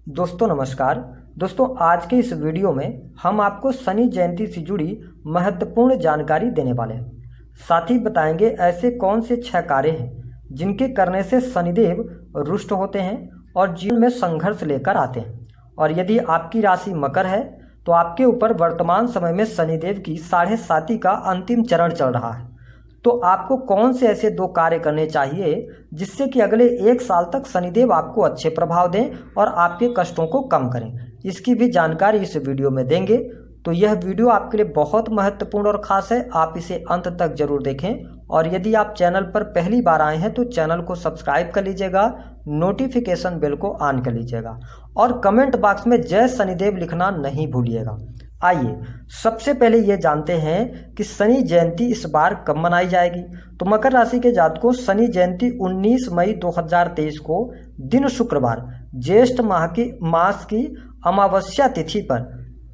दोस्तों नमस्कार। दोस्तों आज के इस वीडियो में हम आपको शनि जयंती से जुड़ी महत्वपूर्ण जानकारी देने वाले हैं। साथ ही बताएंगे ऐसे कौन से 6 कार्य हैं जिनके करने से शनिदेव रुष्ट होते हैं और जीवन में संघर्ष लेकर आते हैं। और यदि आपकी राशि मकर है तो आपके ऊपर वर्तमान समय में शनिदेव की 7.5 का अंतिम चरण चल रहा है। तो आपको कौन से ऐसे 2 कार्य करने चाहिए जिससे कि अगले 1 साल तक शनिदेव आपको अच्छे प्रभाव दें और आपके कष्टों को कम करें, इसकी भी जानकारी इस वीडियो में देंगे। तो यह वीडियो आपके लिए बहुत महत्वपूर्ण और ख़ास है, आप इसे अंत तक जरूर देखें। और यदि आप चैनल पर पहली बार आए हैं तो चैनल को सब्सक्राइब कर लीजिएगा, नोटिफिकेशन बेल को ऑन कर लीजिएगा और कमेंट बॉक्स में जय शनिदेव लिखना नहीं भूलिएगा। आइए सबसे पहले ये जानते हैं कि शनि जयंती इस बार कब मनाई जाएगी। तो मकर राशि के जातकों, शनि जयंती 19 मई 2023 को दिन शुक्रवार ज्येष्ठ मास की अमावस्या तिथि पर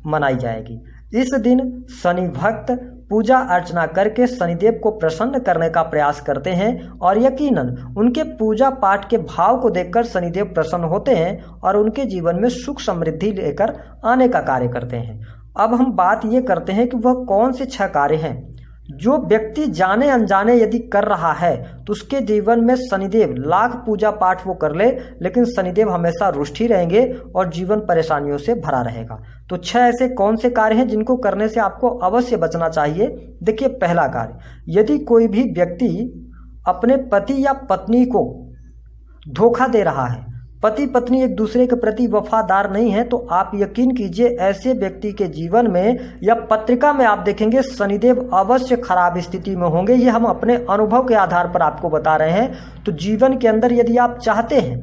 मनाई जाएगी। इस दिन शनि भक्त पूजा अर्चना करके शनिदेव को प्रसन्न करने का प्रयास करते हैं और यकीनन उनके पूजा पाठ के भाव को देखकर शनिदेव प्रसन्न होते हैं और उनके जीवन में सुख समृद्धि लेकर आने का कार्य करते हैं। अब हम बात ये करते हैं कि वह कौन से 6 कार्य हैं जो व्यक्ति जाने अनजाने यदि कर रहा है तो उसके जीवन में शनिदेव लाख पूजा पाठ वो कर ले लेकिन शनिदेव हमेशा रुष्ट ही रहेंगे और जीवन परेशानियों से भरा रहेगा। तो 6 ऐसे कौन से कार्य हैं जिनको करने से आपको अवश्य बचना चाहिए। देखिए, पहला कार्य, यदि कोई भी व्यक्ति अपने पति या पत्नी को धोखा दे रहा है, पति पत्नी एक दूसरे के प्रति वफादार नहीं है, तो आप यकीन कीजिए ऐसे व्यक्ति के जीवन में या पत्रिका में आप देखेंगे शनिदेव अवश्य खराब स्थिति में होंगे। ये हम अपने अनुभव के आधार पर आपको बता रहे हैं। तो जीवन के अंदर यदि आप चाहते हैं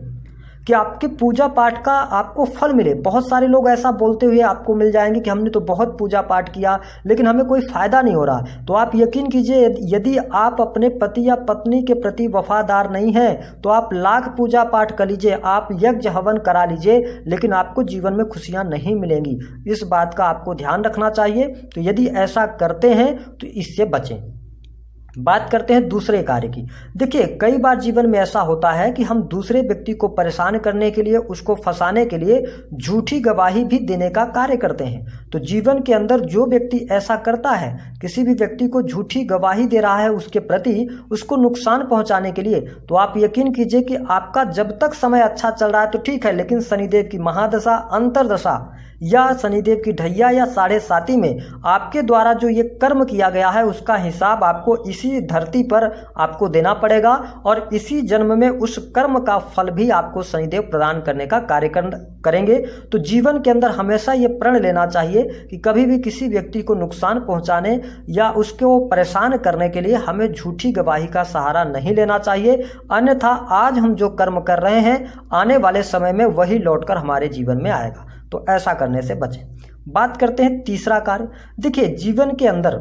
कि आपके पूजा पाठ का आपको फल मिले, बहुत सारे लोग ऐसा बोलते हुए आपको मिल जाएंगे कि हमने तो बहुत पूजा पाठ किया लेकिन हमें कोई फायदा नहीं हो रहा, तो आप यकीन कीजिए यदि आप अपने पति या पत्नी के प्रति वफादार नहीं हैं तो आप लाख पूजा पाठ कर लीजिए, आप यज्ञ हवन करा लीजिए, लेकिन आपको जीवन में खुशियां नहीं मिलेंगी। इस बात का आपको ध्यान रखना चाहिए। तो यदि ऐसा करते हैं तो इससे बचें। बात करते हैं दूसरे कार्य की। देखिए, कई बार जीवन में ऐसा होता है कि हम दूसरे व्यक्ति को परेशान करने के लिए, उसको फंसाने के लिए झूठी गवाही भी देने का कार्य करते हैं। तो जीवन के अंदर जो व्यक्ति ऐसा करता है, किसी भी व्यक्ति को झूठी गवाही दे रहा है उसके प्रति, उसको नुकसान पहुंचाने के लिए, तो आप यकीन कीजिए कि आपका जब तक समय अच्छा चल रहा है तो ठीक है, लेकिन शनिदेव की महादशा, अंतरदशा या शनिदेव की ढैया या 7.5 में आपके द्वारा जो ये कर्म किया गया है उसका हिसाब आपको इसी धरती पर आपको देना पड़ेगा और इसी जन्म में उस कर्म का फल भी आपको शनिदेव प्रदान करने का कार्य करेंगे। तो जीवन के अंदर हमेशा ये प्रण लेना चाहिए कि कभी भी किसी व्यक्ति को नुकसान पहुंचाने या उसको परेशान करने के लिए हमें झूठी गवाही का सहारा नहीं लेना चाहिए, अन्यथा आज हम जो कर्म कर रहे हैं आने वाले समय में वही लौटकर हमारे जीवन में आएगा। तो ऐसा करने से बचें। बात करते हैं तीसरा कार्य। देखिए, जीवन के अंदर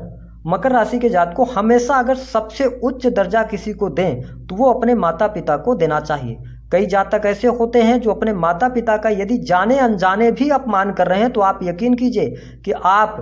मकर राशि के जातक को हमेशा अगर सबसे उच्च दर्जा किसी को दें तो वो अपने माता पिता को देना चाहिए। कई जातक ऐसे होते हैं जो अपने माता पिता का यदि जाने अनजाने भी अपमान कर रहे हैं तो आप यकीन कीजिए कि आप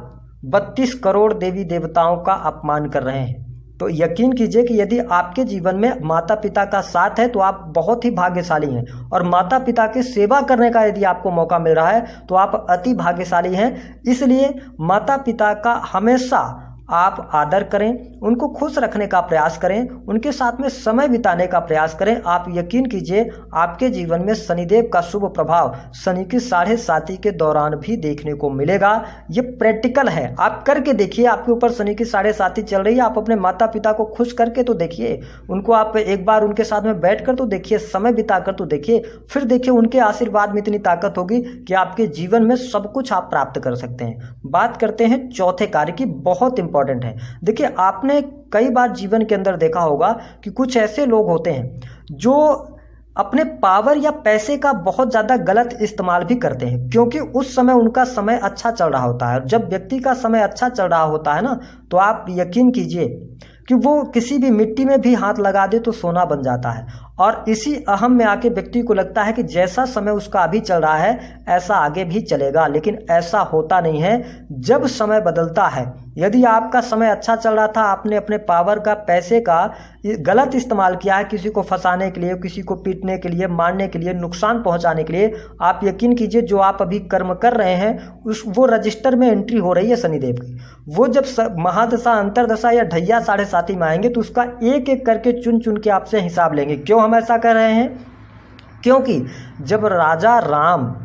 32 करोड़ देवी देवताओं का अपमान कर रहे हैं। तो यकीन कीजिए कि यदि आपके जीवन में माता पिता का साथ है तो आप बहुत ही भाग्यशाली हैं और माता पिता की सेवा करने का यदि आपको मौका मिल रहा है तो आप अति भाग्यशाली हैं। इसलिए माता पिता का हमेशा आप आदर करें, उनको खुश रखने का प्रयास करें, उनके साथ में समय बिताने का प्रयास करें। आप यकीन कीजिए आपके जीवन में शनिदेव का शुभ प्रभाव शनि की 7.5 के दौरान भी देखने को मिलेगा। ये प्रैक्टिकल है, आप करके देखिए। आपके ऊपर शनि की 7.5 चल रही है, आप अपने माता पिता को खुश करके तो देखिए, उनको आप एक बार उनके साथ में बैठ कर तो देखिए, समय बिता कर तो देखिए, फिर देखिए उनके आशीर्वाद में इतनी ताकत होगी कि आपके जीवन में सब कुछ आप प्राप्त कर सकते हैं। बात करते हैं चौथे कार्य की, बहुत इंपॉर्टेंट है। देखिए, आपने कई बार जीवन के अंदर देखा होगा कि कुछ ऐसे लोग होते हैं जो अपने पावर या पैसे का बहुत ज़्यादा गलत इस्तेमाल भी करते हैं, क्योंकि उस समय उनका समय अच्छा चल रहा होता है। जब व्यक्ति का समय अच्छा चल रहा होता है ना, तो आप यकीन कीजिए कि वो किसी भी मिट्टी में भी हाथ लगा दे तो सोना बन जाता है। और इसी अहम में आके व्यक्ति को लगता है कि जैसा समय उसका अभी चल रहा है ऐसा आगे भी चलेगा, लेकिन ऐसा होता नहीं है। जब समय बदलता है यदि आपका समय अच्छा चल रहा था, आपने अपने पावर का, पैसे का गलत इस्तेमाल किया है किसी को फंसाने के लिए, किसी को पीटने के लिए, मारने के लिए, नुकसान पहुंचाने के लिए, आप यकीन कीजिए जो आप अभी कर्म कर रहे हैं वो रजिस्टर में एंट्री हो रही है शनिदेव की। वो जब महादशा, अंतरदशा या ढैया 7.5 में आएंगे तो उसका एक एक करके चुन चुन के आपसे हिसाब लेंगे। क्यों हम ऐसा कर रहे हैं? क्योंकि जब राजा राम,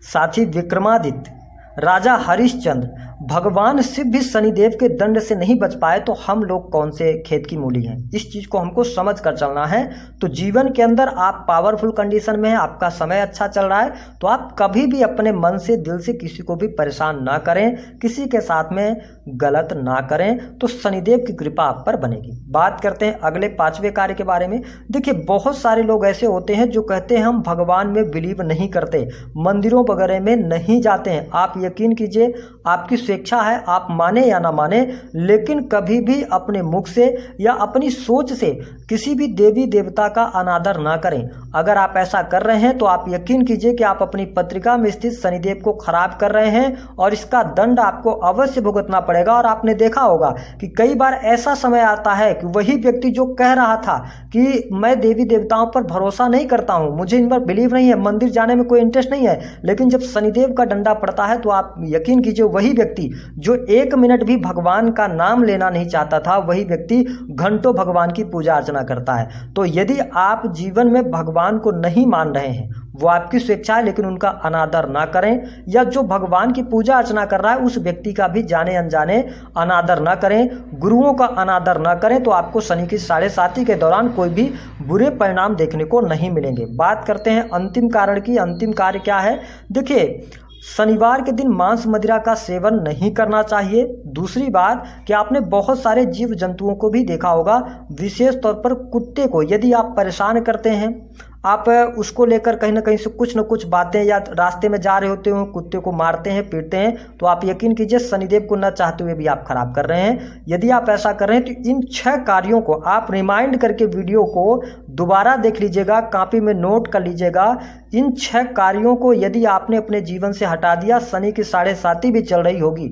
साथी विक्रमादित्य, राजा हरिश्चंद्र, भगवान शिव भी शनिदेव के दंड से नहीं बच पाए तो हम लोग कौन से खेत की मूली हैं? इस चीज़ को हमको समझ कर चलना है। तो जीवन के अंदर आप पावरफुल कंडीशन में हैं, आपका समय अच्छा चल रहा है, तो आप कभी भी अपने मन से, दिल से किसी को भी परेशान ना करें, किसी के साथ में गलत ना करें, तो शनिदेव की कृपा आप पर बनेगी। बात करते हैं अगले 5वें कार्य के बारे में। देखिए, बहुत सारे लोग ऐसे होते हैं जो कहते हैं हम भगवान में बिलीव नहीं करते, मंदिरों वगैरह में नहीं जाते हैं। आप यकीन कीजिए, आपकी स्वेच्छा है, आप माने या ना माने, लेकिन कभी भी अपने मुख से या अपनी सोच से किसी भी देवी देवता का अनादर ना करें। अगर आप ऐसा कर रहे हैं तो आप यकीन कीजिए कि आप अपनी पत्रिका में स्थित शनिदेव को खराब कर रहे हैं और इसका दंड आपको अवश्य भुगतना पड़ेगा। और आपने देखा होगा कि कई बार ऐसा समय आता है कि वही व्यक्ति जो कह रहा था कि मैं देवी देवताओं पर भरोसा नहीं करता हूं, मुझे इन पर बिलीव नहीं है, मंदिर जाने में कोई इंटरेस्ट नहीं है, लेकिन जब शनिदेव का डंडा पड़ता है तो आप यकीन कीजिए वही व्यक्ति जो 1 मिनट भी भगवान का नाम लेना नहीं चाहता था, वही व्यक्ति घंटों भगवान की पूजा अर्चना करता है। तो यदि आप जीवन में भगवान को नहीं मान रहे हैं, वो आपकी स्वेच्छा है, लेकिन उनका अनादर ना करें, या जो भगवान की पूजा अर्चना कर रहा है उस व्यक्ति का भी जाने अनजाने अनादर ना करें, गुरुओं का अनादर ना करें, तो आपको शनि की 7.5 के दौरान कोई भी बुरे परिणाम देखने को नहीं मिलेंगे। बात करते हैं अंतिम कारण की। अंतिम कार्य क्या है? देखिए, शनिवार के दिन मांस मदिरा का सेवन नहीं करना चाहिए। दूसरी बात कि आपने बहुत सारे जीव जंतुओं को भी देखा होगा, विशेष तौर पर कुत्ते को यदि आप परेशान करते हैं, आप उसको लेकर कहीं ना कहीं से कुछ न कुछ बातें, या रास्ते में जा रहे होते हो कुत्ते को मारते हैं, पीटते हैं, तो आप यकीन कीजिए शनिदेव को न चाहते हुए भी आप खराब कर रहे हैं। यदि आप ऐसा कर रहे हैं तो इन 6 कार्यों को आप रिमाइंड करके वीडियो को दोबारा देख लीजिएगा, कॉपी में नोट कर लीजिएगा। इन 6 कार्यों को यदि आपने अपने जीवन से हटा दिया, शनि की 7.5 भी चल रही होगी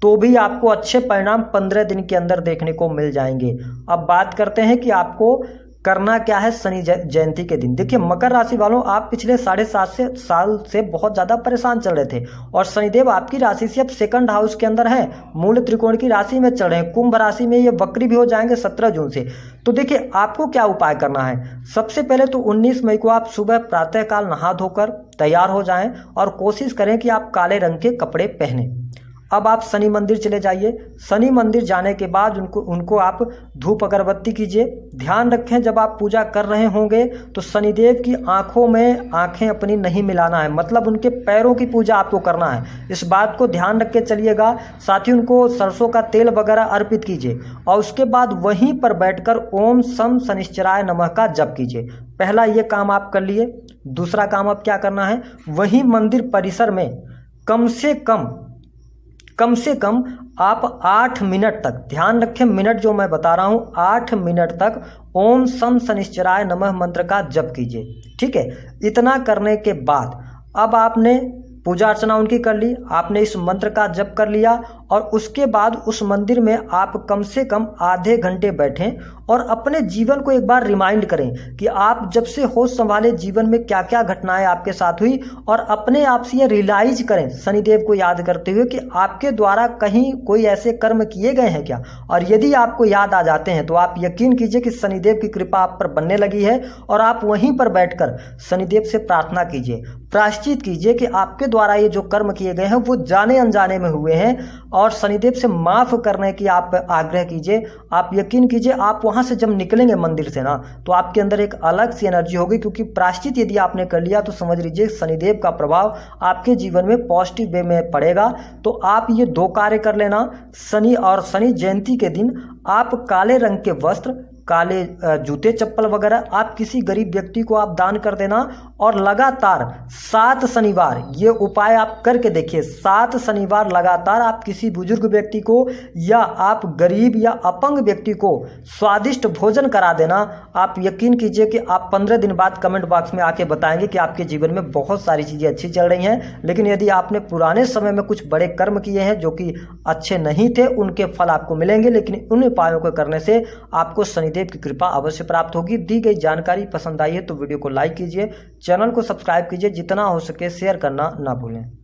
तो भी आपको अच्छे परिणाम 15 दिन के अंदर देखने को मिल जाएंगे। अब बात करते हैं कि आपको करना क्या है शनि जयंती के दिन। देखिए, मकर राशि वालों, आप पिछले 7.5 साल से बहुत ज़्यादा परेशान चल रहे थे और शनिदेव आपकी राशि से अब 2nd हाउस के अंदर है, मूल त्रिकोण की राशि में चल रहे हैं, कुंभ राशि में ये वक्री भी हो जाएंगे 17 जून से। तो देखिए, आपको क्या उपाय करना है। सबसे पहले तो 19 मई को आप सुबह प्रातःकाल नहा धोकर तैयार हो जाएं और कोशिश करें कि आप काले रंग के कपड़े पहने। अब आप शनि मंदिर चले जाइए। शनि मंदिर जाने के बाद उनको आप धूप अगरबत्ती कीजिए। ध्यान रखें, जब आप पूजा कर रहे होंगे तो शनिदेव की आंखों में आंखें अपनी नहीं मिलाना है, मतलब उनके पैरों की पूजा आपको करना है। इस बात को ध्यान रख के चलिएगा। साथ ही उनको सरसों का तेल वगैरह अर्पित कीजिए और उसके बाद वहीं पर बैठकर ओम सम शनिश्चराय नमः का जप कीजिए। पहला ये काम आप कर लिए। दूसरा काम अब क्या करना है, वहीं मंदिर परिसर में कम से कम आप 8 मिनट तक, ध्यान रखें मिनट जो मैं बता रहा हूं, 8 मिनट तक ओम सम शनिश्चराय नमः मंत्र का जप कीजिए। ठीक है, इतना करने के बाद अब आपने पूजा अर्चना उनकी कर ली, आपने इस मंत्र का जप कर लिया और उसके बाद उस मंदिर में आप कम से कम आधे घंटे बैठें और अपने जीवन को एक बार रिमाइंड करें कि आप जब से होश संभाले जीवन में क्या क्या घटनाएं आपके साथ हुई, और अपने आप से ये रियलाइज करें शनिदेव को याद करते हुए कि आपके द्वारा कहीं कोई ऐसे कर्म किए गए हैं क्या। और यदि आपको याद आ जाते हैं तो आप यकीन कीजिए कि शनिदेव की कृपा आप पर बनने लगी है और आप वहीं पर बैठकर शनिदेव से प्रार्थना कीजिए, प्रायश्चित कीजिए कि आपके द्वारा ये जो कर्म किए गए हैं वो जाने अनजाने में हुए हैं और शनिदेव से माफ करने की आप आग्रह कीजिए। आप यकीन कीजिए, आप वहां से जब निकलेंगे मंदिर से ना, तो आपके अंदर एक अलग सी एनर्जी होगी, क्योंकि प्रायश्चित यदि आपने कर लिया तो समझ लीजिए शनिदेव का प्रभाव आपके जीवन में पॉजिटिव वे में पड़ेगा। तो आप ये 2 कार्य कर लेना। शनि और शनि जयंती के दिन आप काले रंग के वस्त्र, काले जूते चप्पल वगैरह आप किसी गरीब व्यक्ति को आप दान कर देना। और लगातार 7 शनिवार ये उपाय आप करके देखिए। 7 शनिवार लगातार आप किसी बुजुर्ग व्यक्ति को या आप गरीब या अपंग व्यक्ति को स्वादिष्ट भोजन करा देना। आप यकीन कीजिए कि आप 15 दिन बाद कमेंट बॉक्स में आके बताएंगे कि आपके जीवन में बहुत सारी चीज़ें अच्छी चल रही हैं। लेकिन यदि आपने पुराने समय में कुछ बड़े कर्म किए हैं जो कि अच्छे नहीं थे, उनके फल आपको मिलेंगे। लेकिन उन उपायों को करने से आपको शनिदेव की कृपा अवश्य प्राप्त होगी। दी गई जानकारी पसंद आई है तो वीडियो को लाइक कीजिए, चैनल को सब्सक्राइब कीजिए, जितना हो सके शेयर करना ना भूलें।